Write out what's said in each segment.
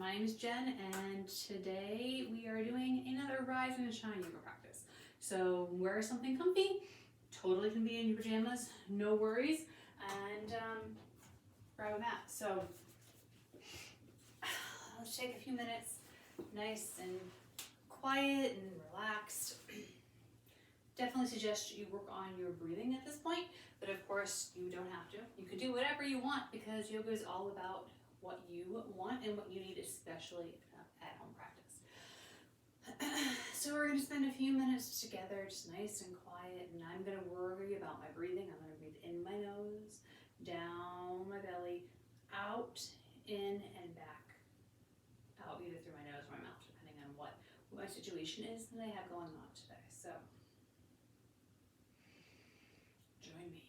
My name is Jen, and today we are doing another Rise and Shine yoga practice. So wear something comfy, totally can be in your pajamas, no worries, and grab a mat. So let's take a few minutes, nice and quiet and relaxed. Definitely suggest you work on your breathing at this point, but of course you don't have to. You can do whatever you want because yoga is all about what you want and what you need, especially at home practice. So we're going to spend a few minutes together, just nice and quiet, and I'm going to worry about my breathing. I'm going to breathe in my nose, down my belly, out, in, and back. Out either through my nose or my mouth, depending on what my situation is that I have going on today. So join me.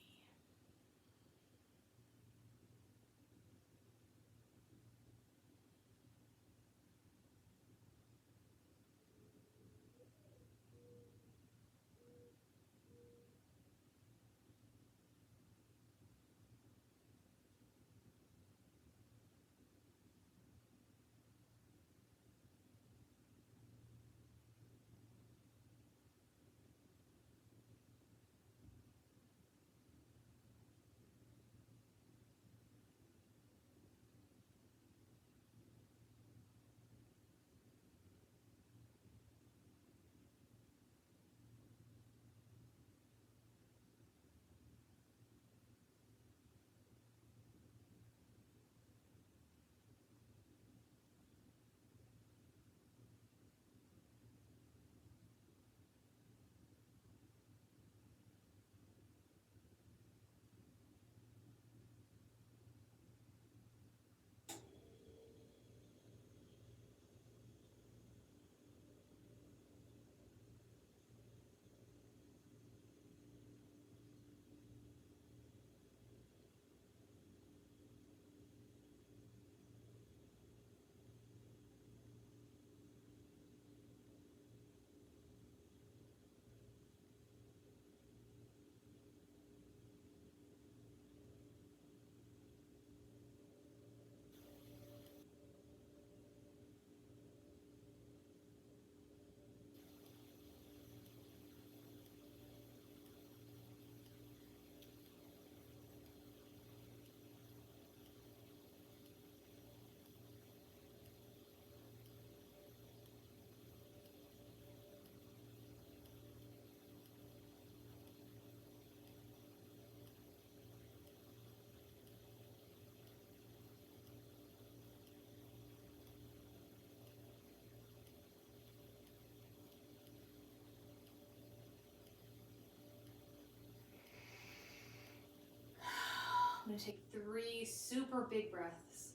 I'm going to take 3 super big breaths.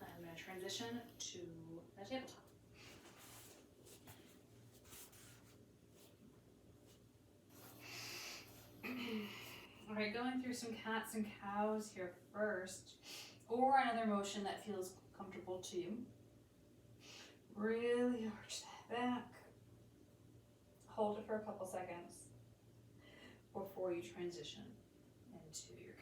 I'm going to transition to a tabletop. All right, going through some cats and cows here first, or another motion that feels comfortable to you. Really arch that back. Hold it for a couple seconds before you transition into your cow.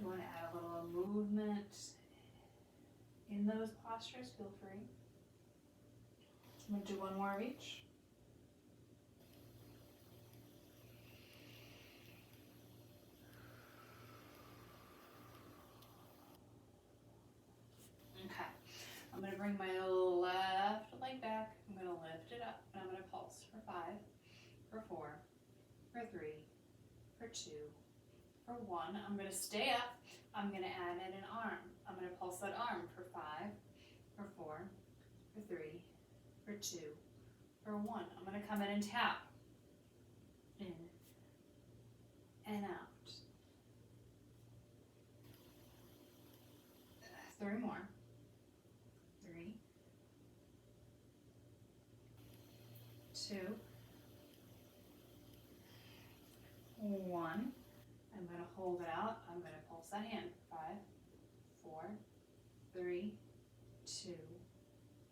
You want to add a little movement in those postures, feel free. I'm going to do one more of each. Okay, I'm going to bring my left leg back. I'm going to lift it up. for 3, for 2, for 1. I'm going to stay up. I'm going to add in an arm. I'm going to pulse that arm for 5, for 4, for 3, for 2, for 1. I'm going to come in and tap. In and out. 3 more. 3, 2, 1. I'm going to hold it out. I'm going to pulse that hand. 5, 4, 3, 2,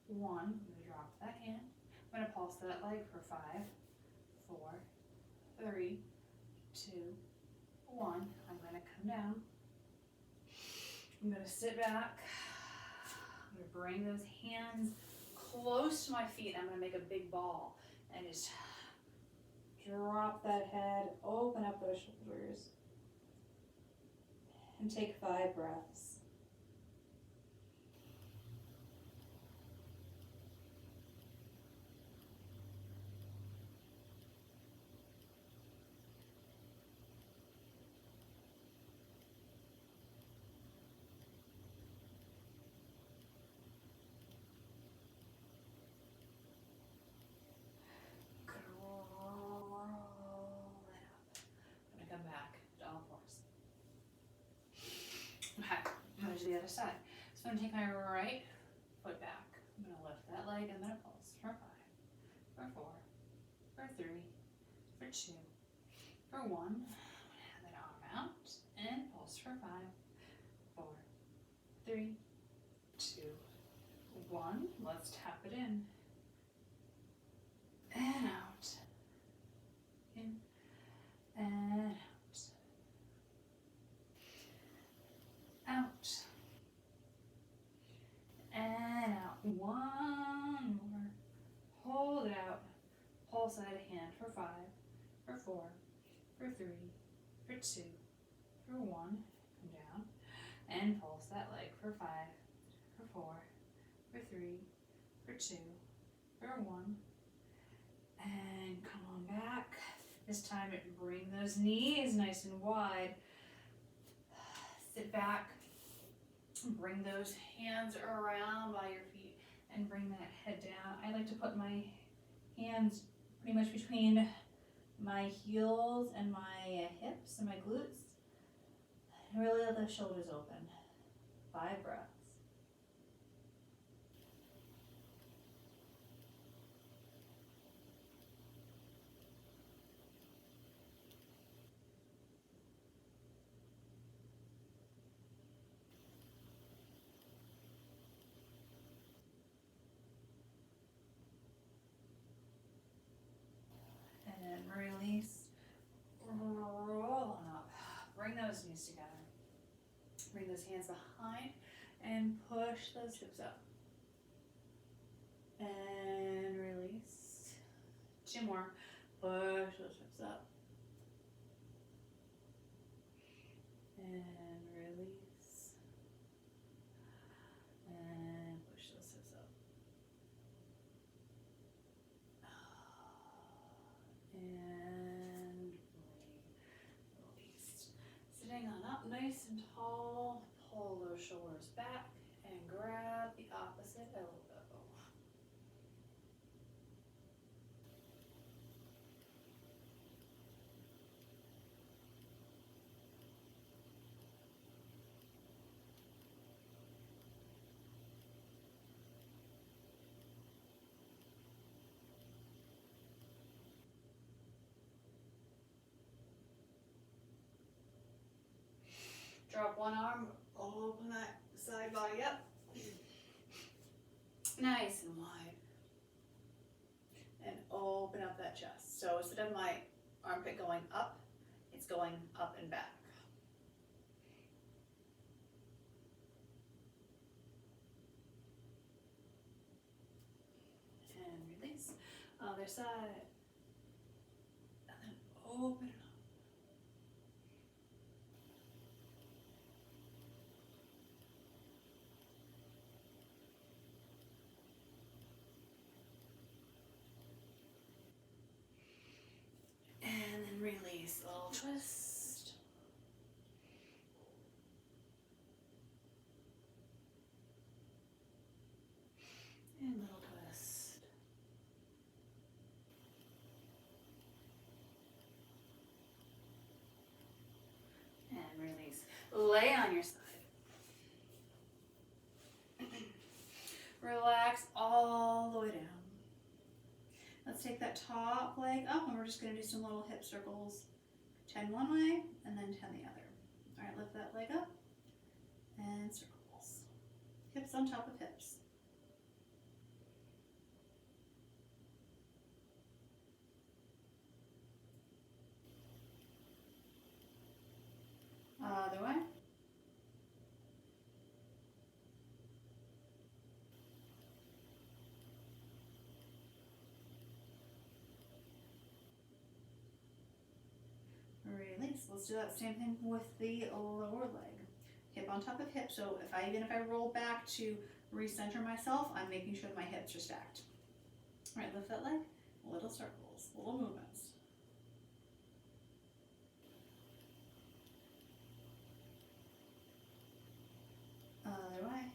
1. I'm going to drop that hand. I'm going to pulse that leg for 5, 4, 3, 2, 1. I'm going to come down. I'm going to sit back. I'm going to bring those hands close to my feet. I'm going to make a big ball and just drop that head, open up those shoulders, and take 5 breaths. The other side. So I'm going to take my right foot back. I'm going to lift that leg. I'm going to pulse for 5, for 4, for 3, for 2, for 1. I'm going to have that arm out and pulse for 5, 4, 3, 2, 1. Let's tap it in and out. In and out. Out. And out. 1 more. Hold it out. Pulse that hand for 5, for 4, for 3, for 2, for 1. Come down. And pulse that leg for 5, for 4, for 3, for 2, for 1. And come on back. This time bring those knees nice and wide. Sit back. Bring those hands around by your feet and bring that head down. I like to put my hands pretty much between my heels and my hips and my glutes. And really let the shoulders open. 5 breaths. And release. Roll up. Bring those knees together. Bring those hands behind and push those hips up. And release. 2 more. Push those hips up. And release. And push those hips up. And release. Sitting on up nice and tall. Pull those shoulders back and grab the opposite elbow. Drop one arm, open that side body up. Nice and wide. And open up that chest. So instead of my armpit going up, it's going up and back. And release. Other side. And then open it up. And then release. twist. And little twist. And release. Lay on your side. Relax all the way down. Let's take that top leg up and we're just going to do some little hip circles. 10 one way and then 10 the other. All right, lift that leg up and circles. Hips on top of hips. Other way. Release. Let's do that same thing with the lower leg. Hip on top of hip. So even if I roll back to recenter myself, I'm making sure that my hips are stacked. All right, lift that leg. Little circles, little movements. Other way.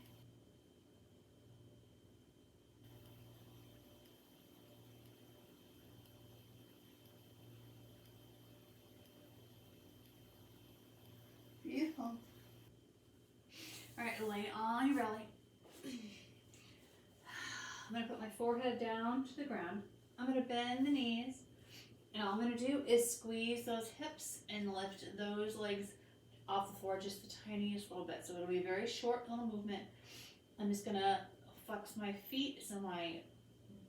Beautiful. All right, lay on your belly. I'm going to put my forehead down to the ground. I'm going to bend the knees. And all I'm going to do is squeeze those hips and lift those legs off the floor just the tiniest little bit. So it'll be a very short little movement. I'm just going to flex my feet so my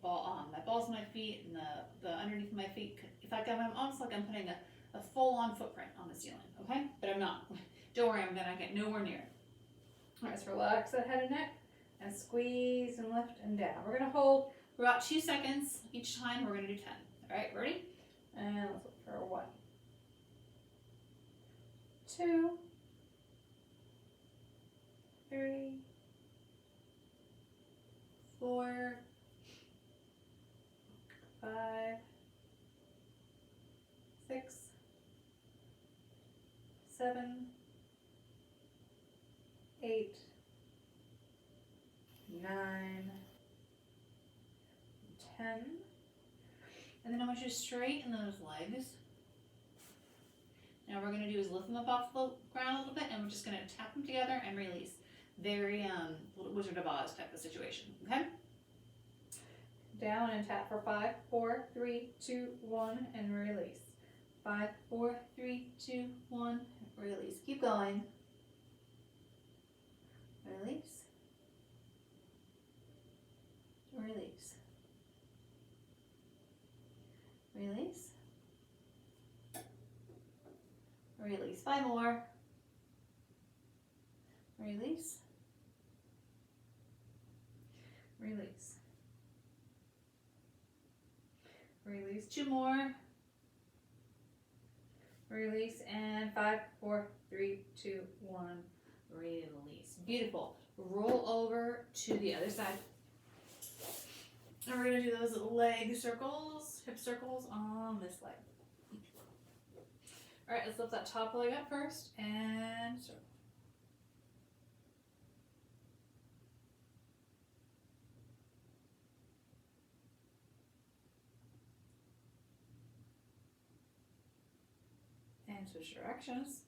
balls of my feet and the underneath of my feet. I'm almost like I'm putting a full-on footprint on the ceiling, okay? But I'm not. Don't worry, I'm going to get nowhere near it. All right, so relax that head and neck and squeeze and lift and down. We're going to hold for about 2 seconds each time. We're going to do 10. All right, ready? And let's look for 1, 2, 3, 4, 5, 6, 7, 8, 9, 10. And then I want you to straighten those legs. Now what we're going to do is lift them up off the ground a little bit and we're just going to tap them together and release. Very Wizard of Oz type of situation, okay? Down and tap for 5, 4, 3, 2, 1, and release. 5, 4, 3, 2, 1, release. Keep going. Release. Release. Release. Release. 5 more. Release. Release. Release. 2 more. Release. And 5, 4, 3, 2, 1. Release. Beautiful. Roll over to the other side. And we're going to do those leg circles, hip circles on this leg. All right, let's lift that top leg up first and circle. And switch directions.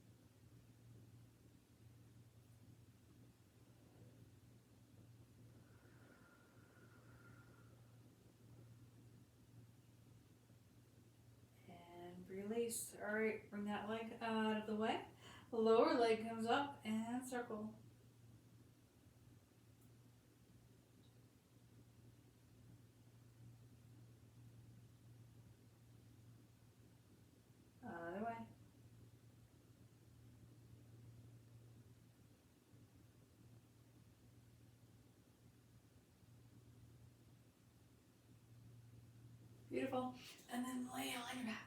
Release. All right, bring that leg out of the way. The lower leg comes up and circle. Other way. Beautiful. And then lay on your back.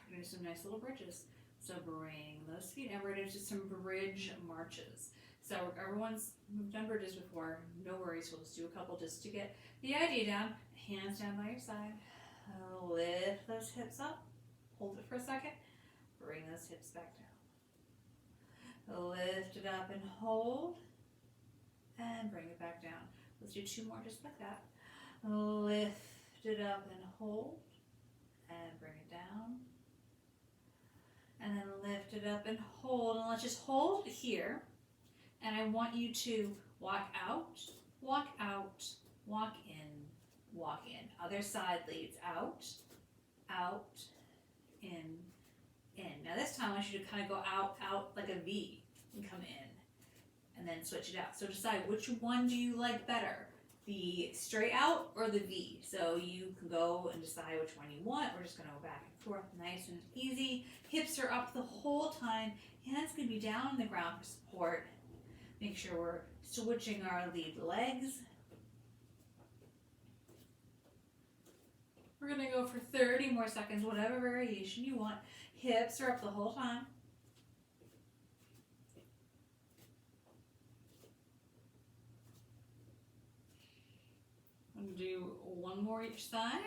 We're going to do some nice little bridges. So bring those feet and we're going to do some bridge marches. So everyone's done bridges before, no worries, we'll just do a couple just to get the idea down. Hands down by your side, lift those hips up, hold it for a second, bring those hips back down. Lift it up and hold, and bring it back down. Let's do 2 more just like that. Lift it up and hold, and bring it down. And then lift it up and hold, and let's just hold here. And I want you to walk out, walk out, walk in, walk in. Other side leads out, out, in, in. Now this time I want you to kind of go out, out like a V and come in. And then switch it out. So decide which one do you like better, the straight out or the V. So you can go and decide which one you want. We're just going to go back and forth, nice and easy. Hips are up the whole time. Hands can be down on the ground for support. Make sure we're switching our lead legs. We're going to go for 30 more seconds, whatever variation you want. Hips are up the whole time. I'm going to do 1 more each side.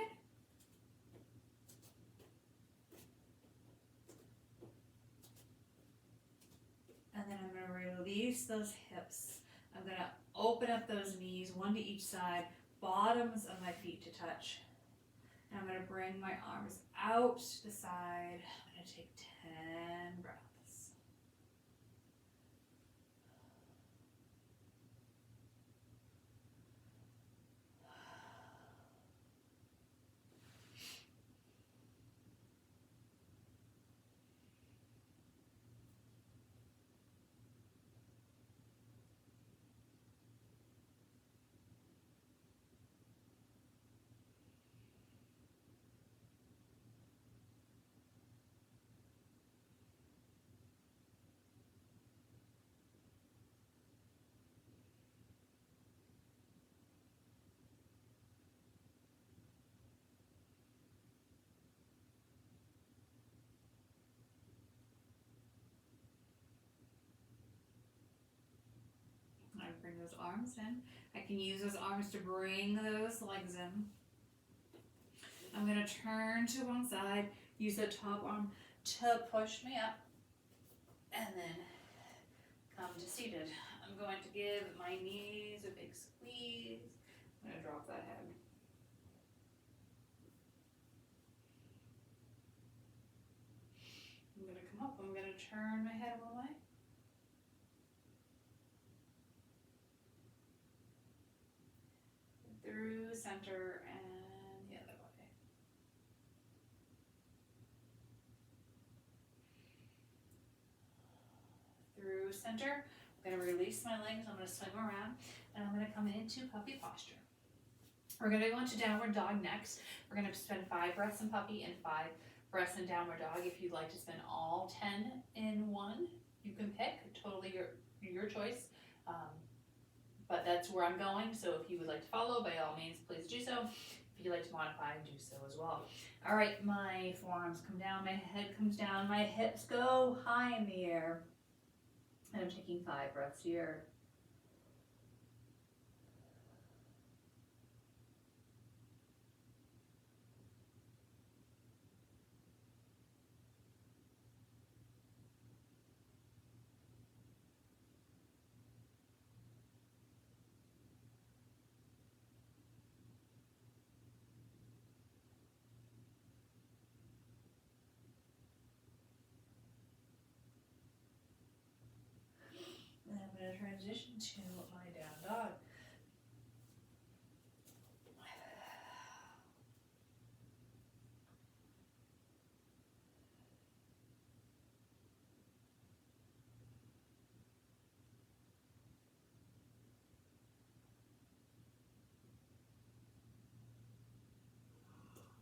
And then I'm going to release those hips. I'm going to open up those knees, 1 to each side, bottoms of my feet to touch. And I'm going to bring my arms out to the side. I'm going to take 10 breaths. I bring those arms in. I can use those arms to bring those legs in. I'm going to turn to one side, use the top arm to push me up, and then come to seated. I'm going to give my knees a big squeeze. I'm going to drop that head. I'm going to come up. I'm going to turn my head one way. Through center and the other way. Through center. I'm going to release my legs. I'm going to swing around and I'm going to come into puppy posture. We're going to go into downward dog next. We're going to spend 5 breaths in puppy and 5 breaths in downward dog. If you'd like to spend all 10 in one, you can pick. Totally your choice. But that's where I'm going, so if you would like to follow, by all means, please do so. If you'd like to modify, do so as well. All right, my forearms come down, my head comes down, my hips go high in the air. And I'm taking 5 breaths here. And I'm going to transition to my down dog.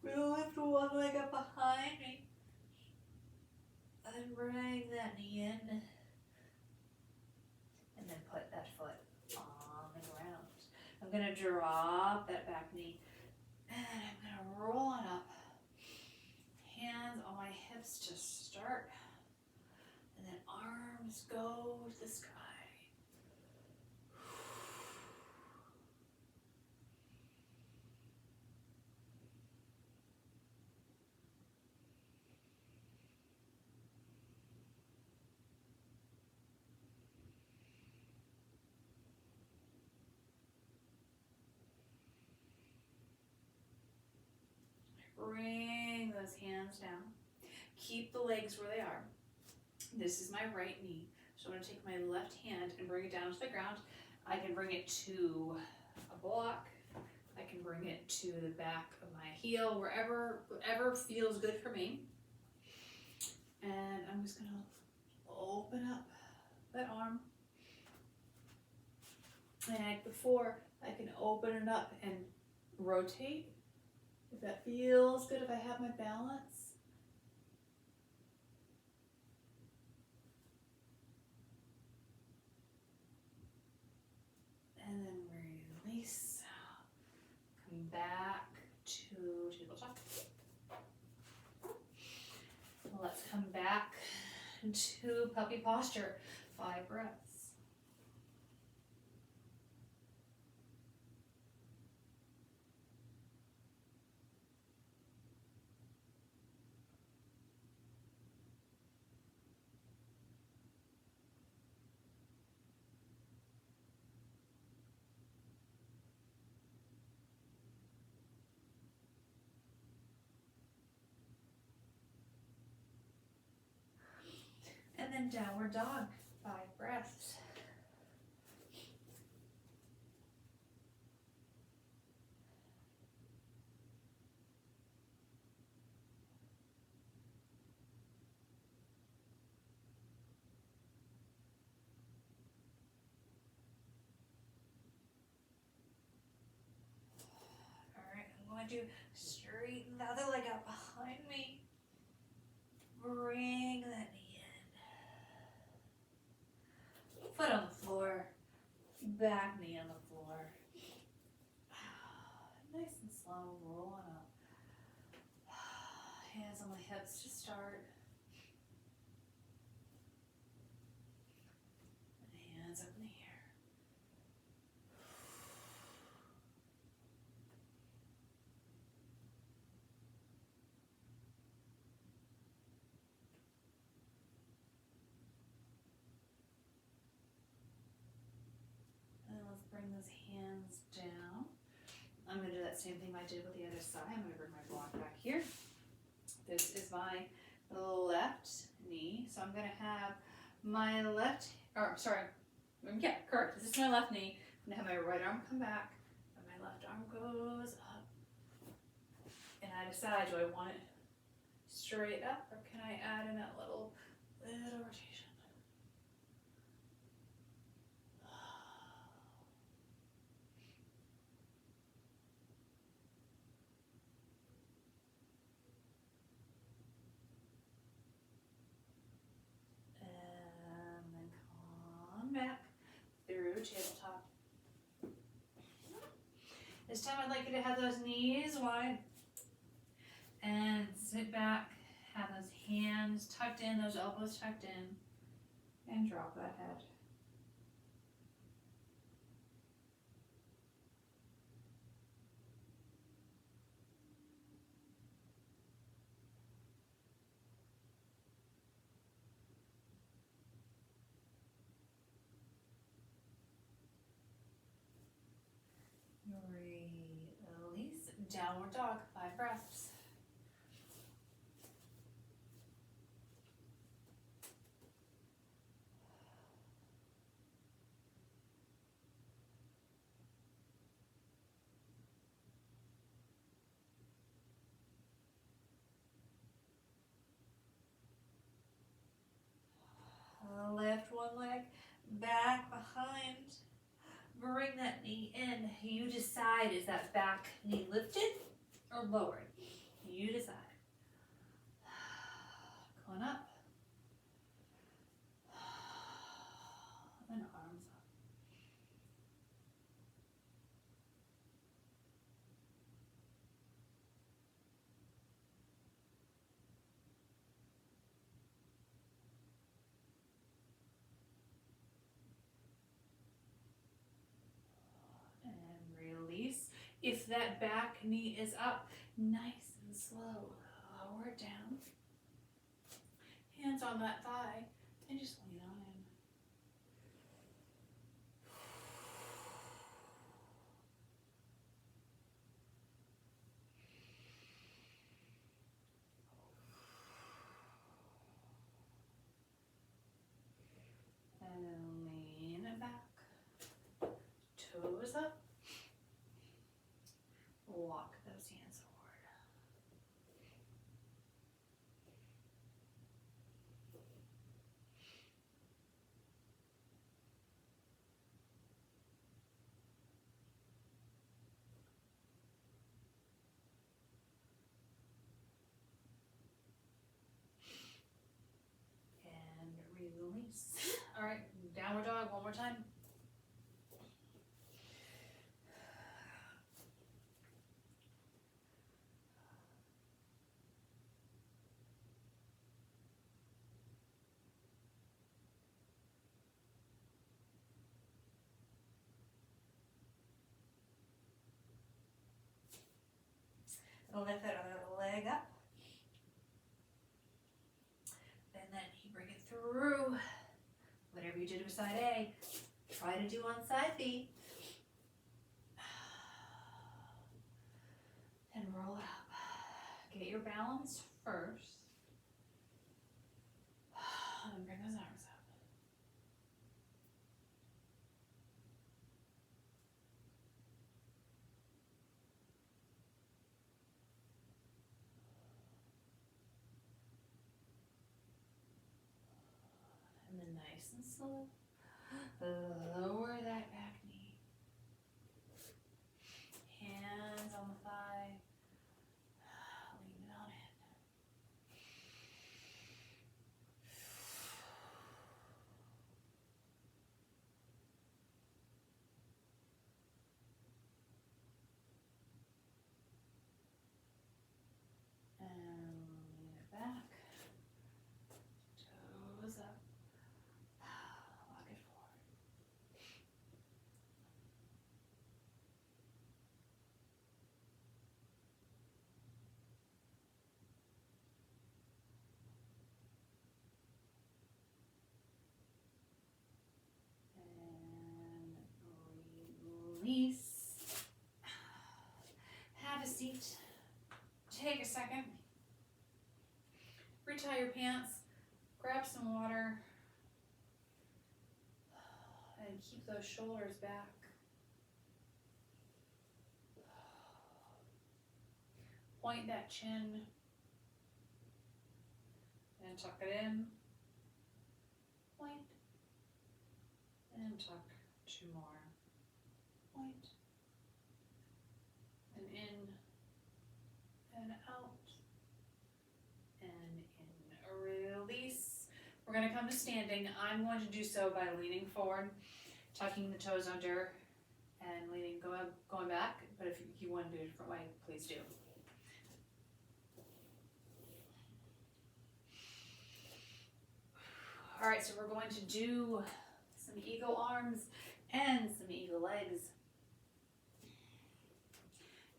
We'll lift one leg up behind me and bring that knee in. And then put that foot on the ground. I'm going to drop that back knee and I'm going to roll it up. Hands on my hips to start. And then arms go to the sky. Bring those hands down. Keep the legs where they are. This is my right knee. So I'm going to take my left hand and bring it down to the ground. I can bring it to a block. I can bring it to the back of my heel, whatever feels good for me. And I'm just going to open up that arm. And like before, I can open it up and rotate. If that feels good, if I have my balance. And then release. Come back to tabletop. Let's come back to puppy posture. 5 breaths. And then downward dog, 5 breaths. All right, I'm going to straighten the other leg out behind me. Bring that knee in. Foot on the floor. Back knee on the floor. Nice and slow, rolling up. Hands on the hips to start. Hands up in the air. And then let's bring those hands down. I'm going to do that same thing I did with the other side. I'm going to bring my block back here. This is my left knee. So I'm going to have my correct. This is my left knee. I'm going to have my right arm come back, and my left arm goes up. And I decide, do I want it straight up, or can I add in that little rotation? Back through tabletop. This time I'd like you to have those knees wide and sit back, have those hands tucked in, those elbows tucked in, and drop that head. Release, downward dog, 5 breaths. Lift one leg back behind. Bring that knee in. You decide, is that back knee lifted or lowered? You decide. Going up. And arms up. If that back knee is up, nice and slow, lower it down. Hands on that thigh, and just lean on in. more time. Lift that other leg up. And then you bring it through. Whatever you did with side A, try to do on side B. And roll it up. Get your balance first. And bring those arms up. And then nice and slow, lower that back knee. Hands on the thigh. Lean it on in. And lean it back. Toes up. Walk it forward. And release. Have a seat. Take a second. Retie your pants. Grab some water. And keep those shoulders back. Point that chin. And tuck it in. Point. And tuck. 2 more. Point. And in. And out. And in. Release. We're going to come to standing. I'm going to do so by leaning forward, tucking the toes under, and leaning, going back. But if you want to do it a different way, please do. All right, so we're going to do some eagle arms and some eagle legs.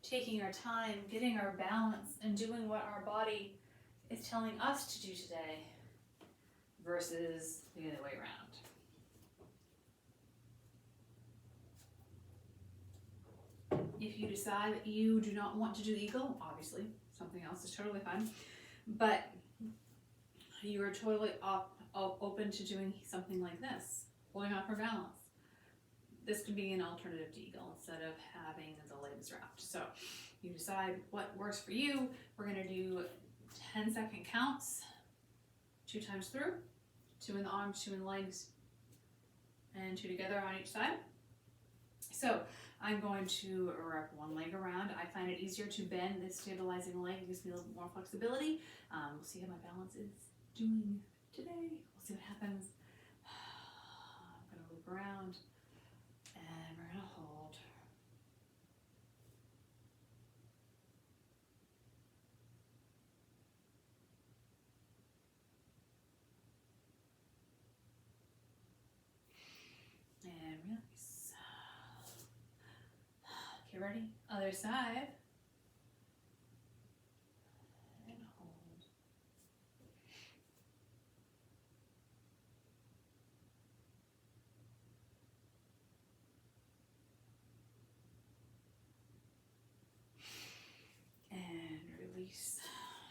Taking our time, getting our balance, and doing what our body is telling us to do today versus the other way around. If you decide that you do not want to do eagle, obviously something else is totally fine, but you are totally open to doing something like this, holding on for balance. This could be an alternative to eagle instead of having the legs wrapped. So you decide what works for you. We're going to do 10-second counts, 2 times through, 2 in the arms, 2 in the legs, and 2 together on each side. So I'm going to wrap one leg around. I find it easier to bend than stabilizing the leg. It gives me a little bit more flexibility. We'll see how my balance is doing today. We'll see what happens. I'm going to loop around and we're going to hold. And release. Okay, ready? Other side. And hold. And release.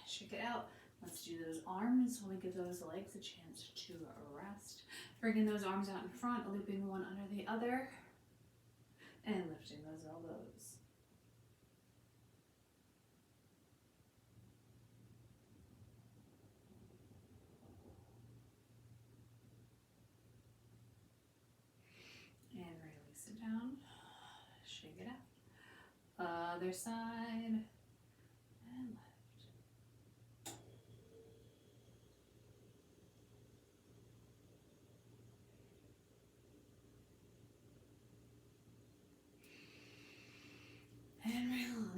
Shake it out. Let's do those arms when we give those legs a chance to rest. Bringing those arms out in front, looping one under the other, and lifting those elbows. And release it down. Shake it out. Other side. And lift.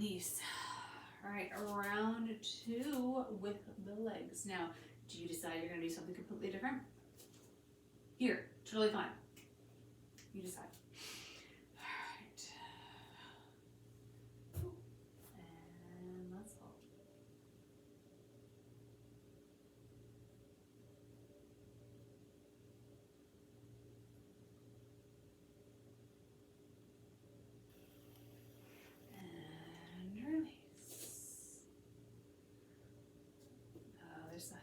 release. All right, round 2 with the legs. Now, do you decide you're gonna do something completely different? Here, totally fine. You decide. All right. And let's hold. And release. Other side.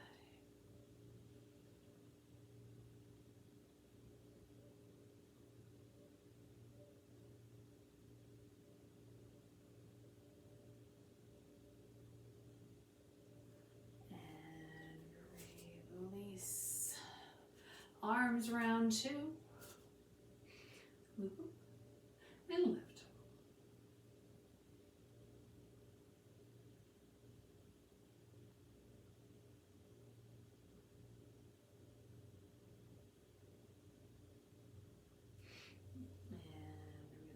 And release. Arms round 2. Loop and lift. And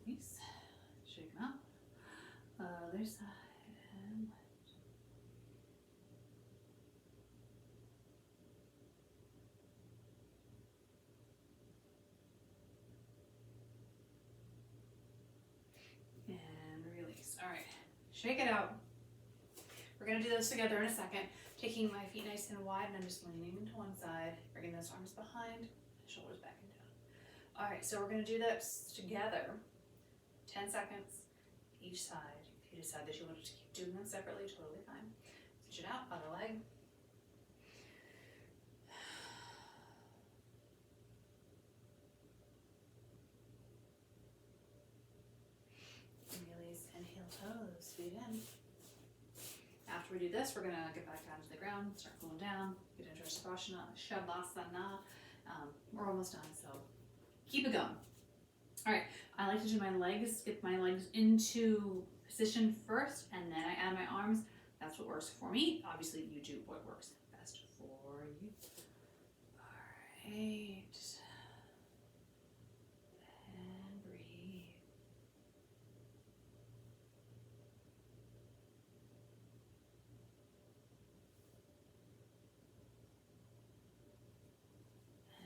release. Shake them out. Other side and lift. And release. All right, shake it out. We're gonna do this together in a second. Taking my feet nice and wide, and I'm just leaning to one side, bringing those arms behind, shoulders back and down. All right, so we're gonna do this together. 10 seconds each side. If you decide that you want to keep doing them separately, totally fine. Switch it out, other leg. Release and heel toes, feet in. After we do this, we're gonna get back down to the ground, start cooling down, get into our Savasana, Shavasana. We're almost done, so keep it going. All right, I like to do my legs, get my legs into position first, and then I add my arms. That's what works for me. Obviously, you do what works best for you. All right. And breathe.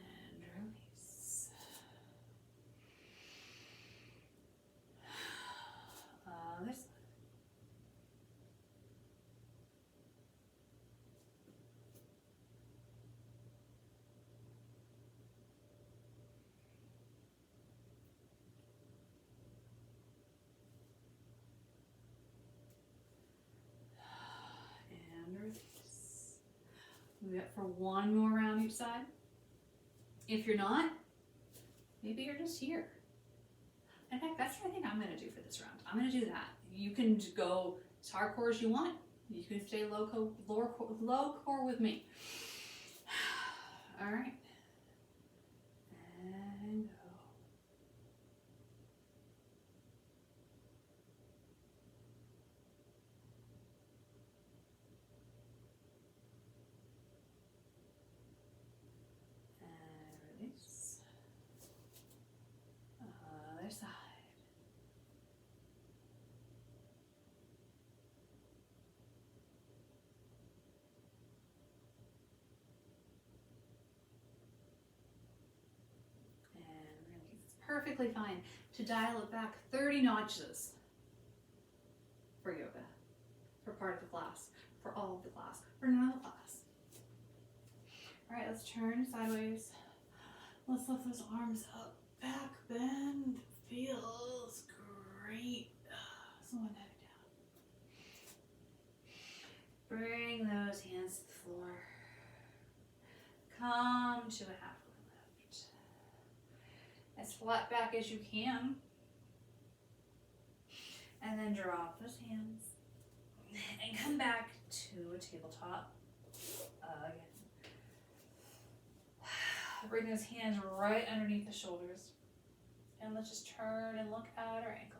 And release. This side. And release. Move it for one more round each side. If you're not, maybe you're just here. In fact, that's what I think I'm going to do for this round. I'm going to do that. You can go as hardcore as you want. You can stay low core with me. All right. And go. And release. Other side. And release. It's perfectly fine to dial it back 30 notches for yoga, for part of the class, for all of the class, for none of the class. All right, let's turn sideways. Let's lift those arms up, back bend. Feels great. Slow that down. Bring those hands to the floor. Come to a halfway lift. As flat back as you can. And then drop those hands. And come back to a tabletop again. Bring those hands right underneath the shoulders. And let's just turn and look at our ankle.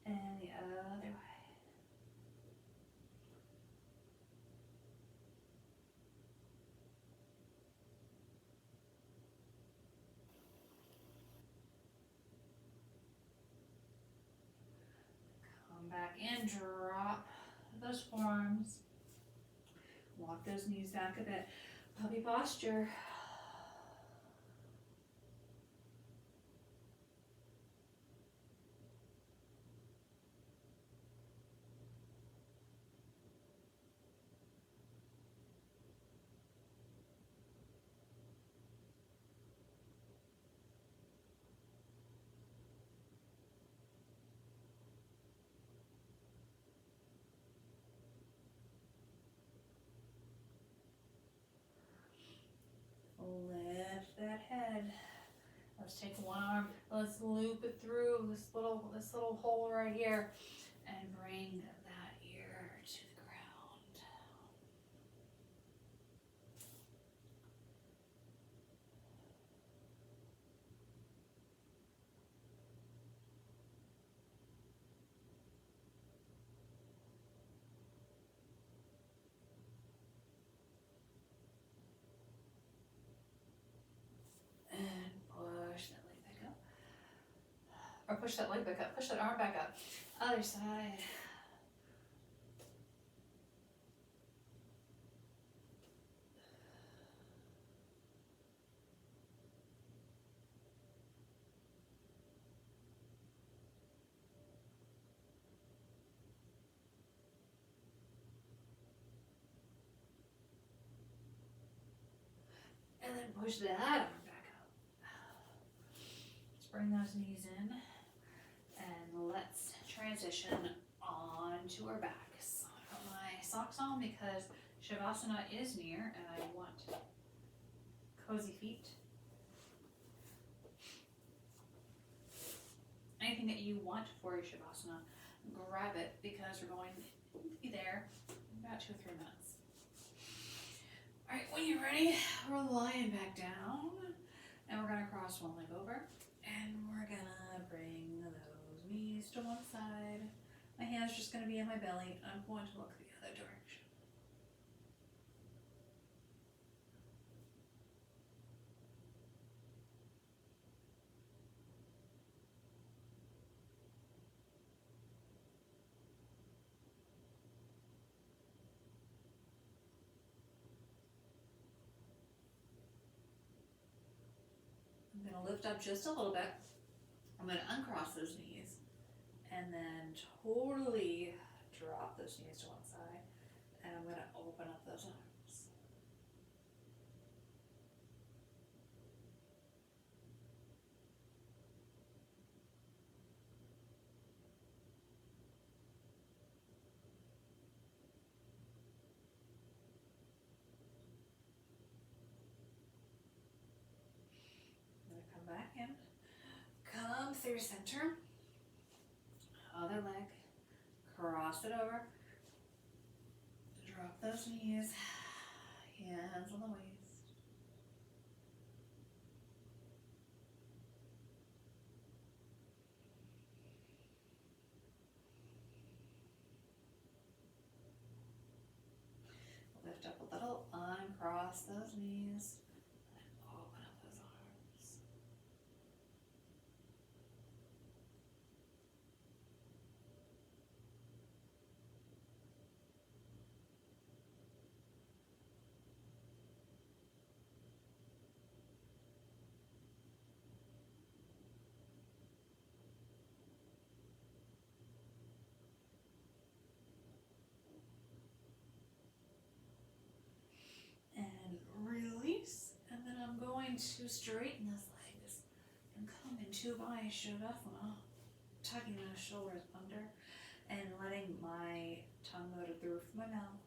And the other way. back in, drop those forearms. Walk those knees back a bit. Puppy posture. Lift that head. Let's take one arm. Let's loop it through this little hole right here, and bring that ear to the ground. And push that leg back up. Or push that leg back up. Push that arm back up. Other side. And then push that arm back up. Let's bring those knees in. And let's transition on to our backs. I put my socks on because Shavasana is near and I want cozy feet. Anything that you want for your Shavasana, grab it because we're going to be there in about 2 or 3 minutes. Alright, when you're ready, we're lying back down and we're going to cross one leg over and we're going to bring those knees to one side. My hand's just going to be in my belly. I'm going to look the other direction. I'm going to lift up just a little bit. I'm going to uncross those knees and then totally drop those knees to one side. And I'm going to open up those arms. I'm going to come back in. Come through center. Other leg. Cross it over. Drop those knees. Hands on the waist. Lift up a little. Uncross those knees. And open up those arms. And release. And then I'm going to straighten those legs and come into my Shavasana, tucking those shoulders under and letting my tongue go to the roof of my mouth.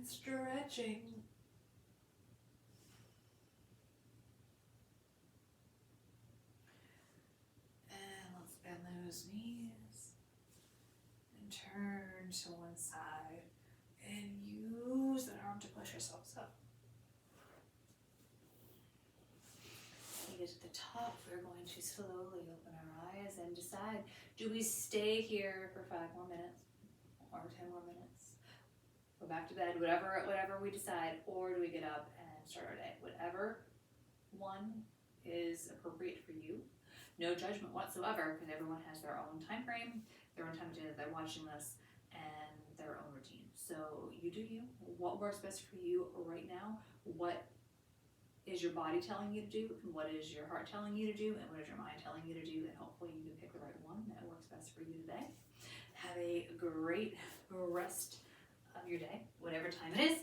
and stretching. And let's bend those knees and turn to one side and use that arm to push yourselves up. When we get to the top, we're going to slowly open our eyes and decide, do we stay here for 5 more minutes or 10 more minutes? Go back to bed, whatever we decide, or do we get up and start our day? Whatever one is appropriate for you. No judgment whatsoever, because everyone has their own time frame, their own time of day that they're watching this, and their own routine. So you do you. What works best for you right now? What is your body telling you to do? And what is your heart telling you to do? And what is your mind telling you to do? And hopefully you can pick the right one that works best for you today. Have a great rest of your day, whatever time it is.